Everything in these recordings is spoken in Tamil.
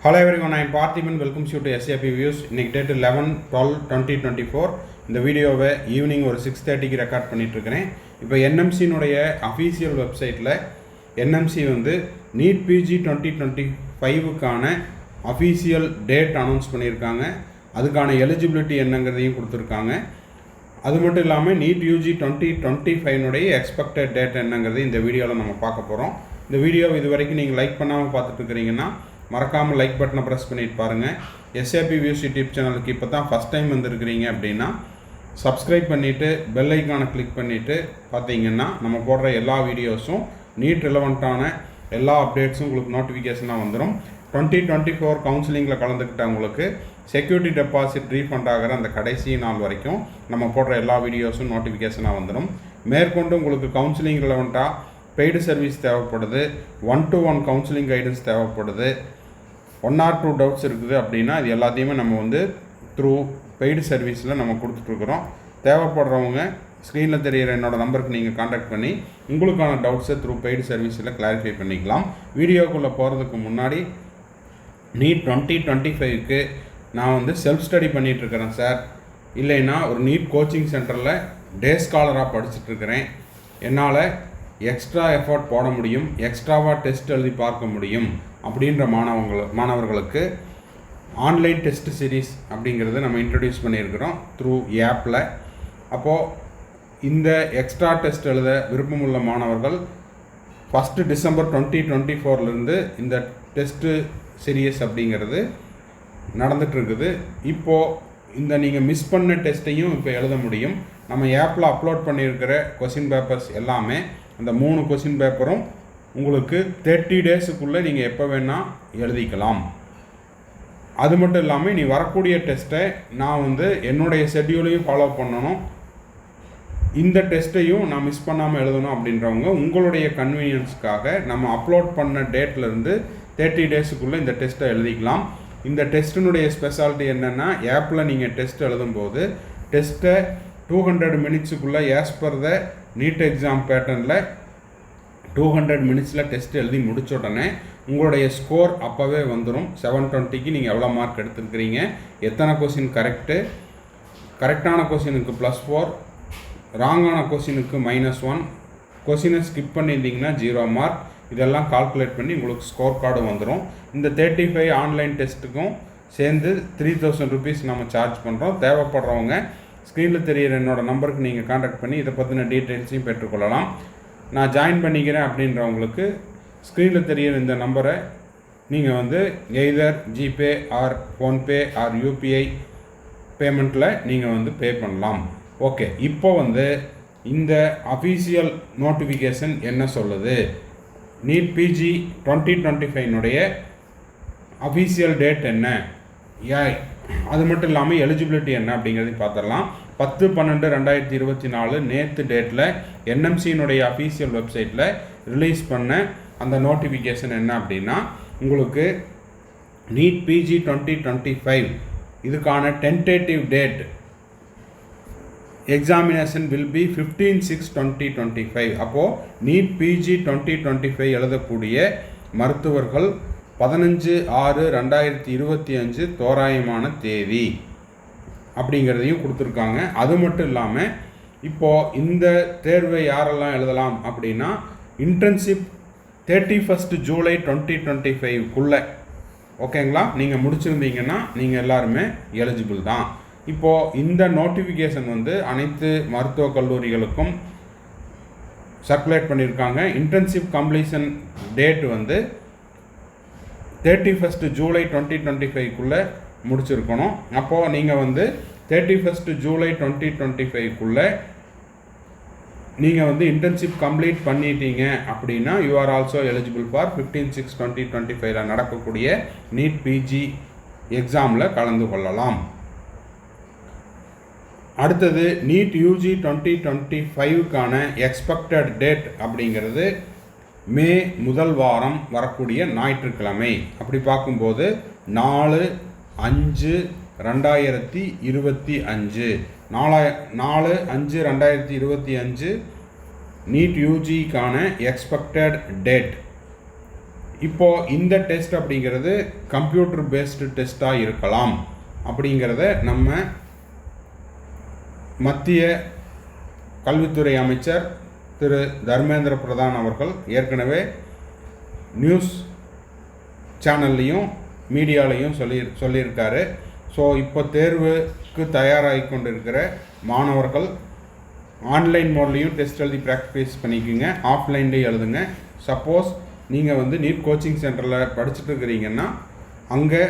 Hello everyone, I am Parthiban. Welcome you to SAP Views. இன்னைக்கு டேட் 11/12/2024. இந்த வீடியோவை ஈவினிங் ஒரு 6:30க்கு ரெக்கார்ட் பண்ணிட்டுருக்கிறேன். இப்போ என்எம்சியினுடைய அஃபீஷியல் வெப்சைட்டில் என்எம்சி வந்து நீட் பிஜி 2025க்கான அஃபீஷியல் டேட் அனௌன்ஸ் பண்ணியிருக்காங்க. அதுக்கான எலிஜிபிலிட்டி என்னங்கிறதையும் கொடுத்துருக்காங்க. அது மட்டும் இல்லாமல் நீட் யூஜி 2025னுடைய எக்ஸ்பெக்டட் டேட் என்னங்கிறது இந்த வீடியோவில் நம்ம பார்க்க போகிறோம். இந்த வீடியோ இது வரைக்கும் நீங்கள் லைக் பண்ணாமல் பார்த்துட்டு இருக்கிறீங்கன்னா மறக்காமல் லைக் பட்டனை ப்ரெஸ் பண்ணிட்டு பாருங்கள். எஸ்ஏபி வியூஸ் யூடியூப் சேனலுக்கு இப்போ தான் ஃபஸ்ட் டைம் வந்திருக்கிறீங்க அப்படின்னா சப்ஸ்கிரைப் பண்ணிவிட்டு பெல் ஐக்கானை கிளிக் பண்ணிவிட்டு பார்த்தீங்கன்னா நம்ம போடுற எல்லா வீடியோஸும் நீட் ரிலவெண்ட்டான எல்லா அப்டேட்ஸும் உங்களுக்கு நோட்டிஃபிகேஷனாக வந்துடும். 2024 கவுன்சிலிங்கில் கலந்துக்கிட்டவங்களுக்கு செக்யூரிட்டி டெபாசிட் ரீஃபண்ட் ஆகிற அந்த கடைசி நாள் வரைக்கும் நம்ம போடுற எல்லா வீடியோஸும் நோட்டிஃபிகேஷனாக வந்துடும். மேற்கொண்டு உங்களுக்கு கவுன்சிலிங் ரிலவெண்ட்டாக பெய்டு சர்வீஸ் தேவைப்படுது, 1-to-1 கவுன்சிலிங் கைடன்ஸ் தேவைப்படுது, 1 or 2 டவுட்ஸ் இருக்குது அப்படின்னா இது எல்லாத்தையுமே நம்ம வந்து த்ரூ பெய்டு சர்வீஸில் நம்ம கொடுத்துட்ருக்குறோம். தேவைப்படுறவங்க ஸ்க்ரீனில் தெரிகிற என்னோடய நம்பருக்கு நீங்கள் காண்டாக்ட் பண்ணி உங்களுக்கான டவுட்ஸை த்ரூ பெய்டு சர்வீஸில் கிளாரிஃபை பண்ணிக்கலாம். வீடியோக்குள்ளே போகிறதுக்கு முன்னாடி நீட் 2025க்கு நான் வந்து செல்ஃப் ஸ்டடி பண்ணிகிட்ருக்கிறேன் சார், இல்லைன்னா ஒரு நீட் கோச்சிங் சென்டரில் டே ஸ்காலராக படிச்சுட்ருக்கிறேன், என்னால் எக்ஸ்ட்ரா எஃபர்ட் போட முடியும், எக்ஸ்ட்ராவாக டெஸ்ட் எழுதி பார்க்க முடியும் அப்படின்ற மாணவர்களுக்கு ஆன்லைன் டெஸ்ட் சீரீஸ் அப்படிங்கிறத நம்ம இன்ட்ரடியூஸ் பண்ணியிருக்கிறோம் த்ரூ ஆப்பில். அப்போது இந்த எக்ஸ்ட்ரா டெஸ்ட் எழுத விருப்பமுள்ள மாணவர்கள் 1 December 2024 இந்த டெஸ்ட்டு சீரியஸ் அப்படிங்கிறது நடந்துகிட்ருக்குது. இப்போது இந்த நீங்கள் மிஸ் பண்ண டெஸ்ட்டையும் இப்போ எழுத முடியும். நம்ம ஆப்பில் அப்லோட் பண்ணியிருக்கிற கொஸ்டின் பேப்பர்ஸ் எல்லாமே அந்த 3 கொஸ்டின் பேப்பரும் உங்களுக்கு 30 டேஸுக்குள்ளே நீங்கள் எப்போ வேணால் எழுதிக்கலாம். அது மட்டும் இல்லாமல் நீ வரக்கூடிய டெஸ்ட்டை நான் வந்து என்னுடைய ஷெட்யூலையும் ஃபாலோ பண்ணணும், இந்த டெஸ்ட்டையும் நான் மிஸ் பண்ணாமல் எழுதணும் அப்படின்றவங்க உங்களுடைய கன்வீனியன்ஸ்க்காக நம்ம அப்லோட் பண்ண டேட்லேருந்து 30 டேஸுக்குள்ளே இந்த டெஸ்ட்டை எழுதிக்கலாம். இந்த டெஸ்ட்டினுடைய ஸ்பெஷாலிட்டி என்னென்னா, ஆப்பில் நீங்கள் டெஸ்ட் எழுதும்போது டெஸ்ட்டை 200 மினிட்ஸுக்குள்ளே as per the NEET exam பேட்டர்னில் 200 மினிட்ஸில் டெஸ்ட் எழுதி முடிச்ச உடனே உங்களுடைய ஸ்கோர் அப்போவே வந்துடும். 720க்கு நீங்கள் எவ்வளோ மார்க் எடுத்துருக்கிறீங்க, எத்தனை கொஸ்டின் கரெக்டான கொஸ்டினுக்கு +4, ராங்கான கொஸ்டினுக்கு -1, கொஸ்டினை ஸ்கிப் பண்ணியிருந்தீங்கன்னா 0 மார்க், இதெல்லாம் கால்குலேட் பண்ணி உங்களுக்கு ஸ்கோர் கார்டு வந்துடும். இந்த 35 ஆன்லைன் டெஸ்ட்டுக்கும் சேர்ந்து 3000 rupees நம்ம சார்ஜ் பண்ணுறோம். தேவைப்படுறவங்க ஸ்க்ரீனில் தெரிகிற என்னோடய நம்பருக்கு நீங்கள் காண்டாக்ட் பண்ணி இதை பற்றின டீட்டெயில்ஸையும் பெற்றுக்கொள்ளலாம். நான் ஜாயின் பண்ணிக்கிறேன் அப்படின்றவங்களுக்கு ஸ்க்ரீனில் தெரிகிற இந்த நம்பரை நீங்கள் வந்து either GPay or PhonePe or UPI பேமெண்ட்டில் நீங்கள் வந்து பே பண்ணலாம். ஓகே, இப்போ வந்து இந்த அஃபீஷியல் நோட்டிஃபிகேஷன் என்ன சொல்லுது, நீட் பிஜி 2025னுடைய அஃபீஷியல் டேட் என்ன, அது மட்டும் இல்லாமல் எலிஜிபிலிட்டி என்ன அப்படிங்கிறதையும் பார்த்துடலாம். 10/12/2024 நேற்று டேட்டில் என்எம்சியினுடைய அஃபீஷியல் வெப்சைட்டில் ரிலீஸ் பண்ண அந்த நோட்டிஃபிகேஷன் என்ன அப்படின்னா, உங்களுக்கு நீட் பிஜி 2025 இதுக்கான tentative date examination will be 15/6/2025. அப்போது நீட் பிஜி 2025 எழுதக்கூடிய மருத்துவர்கள் 15/6/2025 தோராயமான தேதி அப்படிங்கிறதையும் கொடுத்துருக்காங்க. அது மட்டும் இல்லாமல் இப்போது இந்த தேர்வை யாரெல்லாம் எழுதலாம் அப்படின்னா, இன்டர்ன்ஷிப் 31 July 2025க்குள்ளே ஓகேங்களா, நீங்கள் முடிச்சிருந்தீங்கன்னா நீங்கள் எல்லாருமே எலிஜிபிள் தான். இப்போது இந்த நோட்டிஃபிகேஷன் வந்து அனைத்து மருத்துவக் கல்லூரிகளுக்கும் சர்க்குலேட் பண்ணியிருக்காங்க. இன்டர்ன்ஷிப் கம்ப்ளீஷன் டேட் வந்து 31 July 2025க்குள்ளே முடிச்சிருக்கணும். அப்போது நீங்கள் வந்து 31 July 2025க்குள்ளே நீங்கள் வந்து இன்டர்ன்ஷிப் கம்ப்ளீட் பண்ணிட்டீங்க அப்படின்னா you are also eligible for 15/6/2025 நடக்கக்கூடிய நீட் பிஜி எக்ஸாமில் கலந்து கொள்ளலாம். அடுத்தது நீட் யூஜி 2025க்கான எக்ஸ்பெக்டட் டேட் அப்படிங்கிறது மே 1 வாரம் வரக்கூடிய ஞாயிற்றுக்கிழமை. அப்படி பார்க்கும்போது 4/5/2025 4/5/2025 நீட் யூஜிக்கான எக்ஸ்பெக்டட் டேட். இப்போது இந்த டெஸ்ட் அப்படிங்கிறது கம்ப்யூட்டர் பேஸ்டு டெஸ்ட்டாக இருக்கலாம் அப்படிங்கிறத நம்ம மத்திய கல்வித்துறை அமைச்சர் திரு தர்மேந்திர பிரதான் அவர்கள் ஏற்கனவே நியூஸ் சேனல்லையும் மீடியாலையும் சொல்லியிருக்காரு. ஸோ இப்போ தேர்வுக்கு தயாராகி கொண்டிருக்கிற மாணவர்கள் ஆன்லைன் மோட்லேயும் டெஸ்ட் எழுதி ப்ராக்டிஸ் பண்ணிக்கோங்க, ஆஃப்லைன்லேயும் எழுதுங்க. சப்போஸ் நீங்கள் நீட் கோச்சிங் சென்டரில் படிச்சுட்டு இருக்கிறீங்கன்னா அங்கே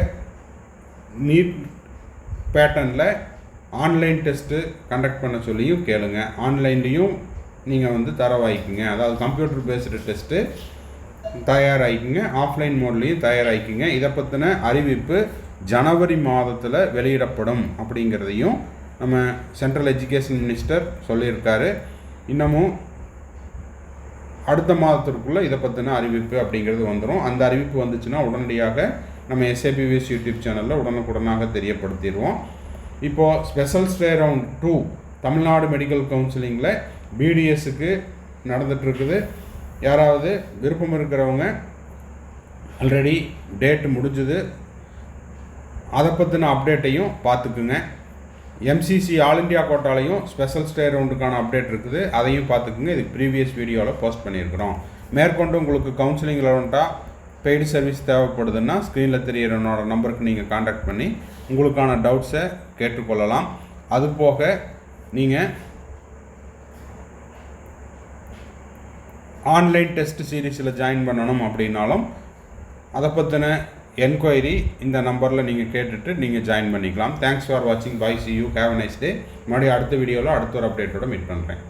நீட் பேட்டர்னில் ஆன்லைன் டெஸ்ட்டு கண்டக்ட் பண்ண சொல்லியும் கேளுங்க. ஆன்லைன்லேயும் நீங்கள் தரவாயிக்குங்க, அதாவது கம்ப்யூட்டர் பேஸ்டு டெஸ்ட்டு தயாராகிக்குங்க, ஆஃப்லைன் மோட்லேயும் தயாராகிக்குங்க. இதை பற்றின அறிவிப்பு ஜனவரி மாதத்தில் வெளியிடப்படும் அப்படிங்கிறதையும் நம்ம சென்ட்ரல் எஜுகேஷன் மினிஸ்டர் சொல்லியிருக்காரு. இன்னமும் அடுத்த மாதத்திற்குள்ளே இதை பற்றின அறிவிப்பு அப்படிங்கிறது வந்துடும். அந்த அறிவிப்பு வந்துச்சுன்னா உடனடியாக நம்ம SAPVS யூடியூப் சேனலில் உடனுக்குடனாக தெரியப்படுத்திடுவோம். இப்போது special stay round 2 Tamil Nadu medical கவுன்சிலிங்கில் BDSக்கு நடந்துகிட்ருக்குது. யாராவது விருப்பம் இருக்கிறவங்க ஆல்ரெடி டேட் முடிஞ்சுது, அதை பற்றின அப்டேட்டையும் பார்த்துக்குங்க. MCC ஆல் இண்டியா கோட்டாலையும் ஸ்பெஷல் ஸ்டே ரவுண்டுக்கான அப்டேட் இருக்குது, அதையும் பார்த்துக்குங்க. இதுக்கு ப்ரீவியஸ் வீடியோவில் போஸ்ட் பண்ணியிருக்கிறோம். மேற்கொண்டு உங்களுக்கு கவுன்சிலிங் ரெலவெண்ட்டாக பெய்டு சர்வீஸ் தேவைப்படுதுன்னா ஸ்க்ரீனில் தெரிகிற என்னோட நம்பருக்கு நீங்கள் காண்டாக்ட் பண்ணி உங்களுக்கான டவுட்ஸை கேட்டுக்கொள்ளலாம். அதுபோக நீங்கள் ஆன்லைன் டெஸ்ட் சீரீஸில் ஜாயின் பண்ணணும் அப்படின்னாலும் அதை பற்றின என்கொயரி இந்த நம்பரில் நீங்கள் கேட்டுட்டு நீங்கள் ஜாயின் பண்ணிக்கலாம். தேங்க்ஸ் ஃபார் வாட்சிங். Bye, see you, have a nice day. மறுபடியும் அடுத்த வீடியோவில் அடுத்த ஒரு அப்டேட்டோட மீட் பண்ணுறேன்.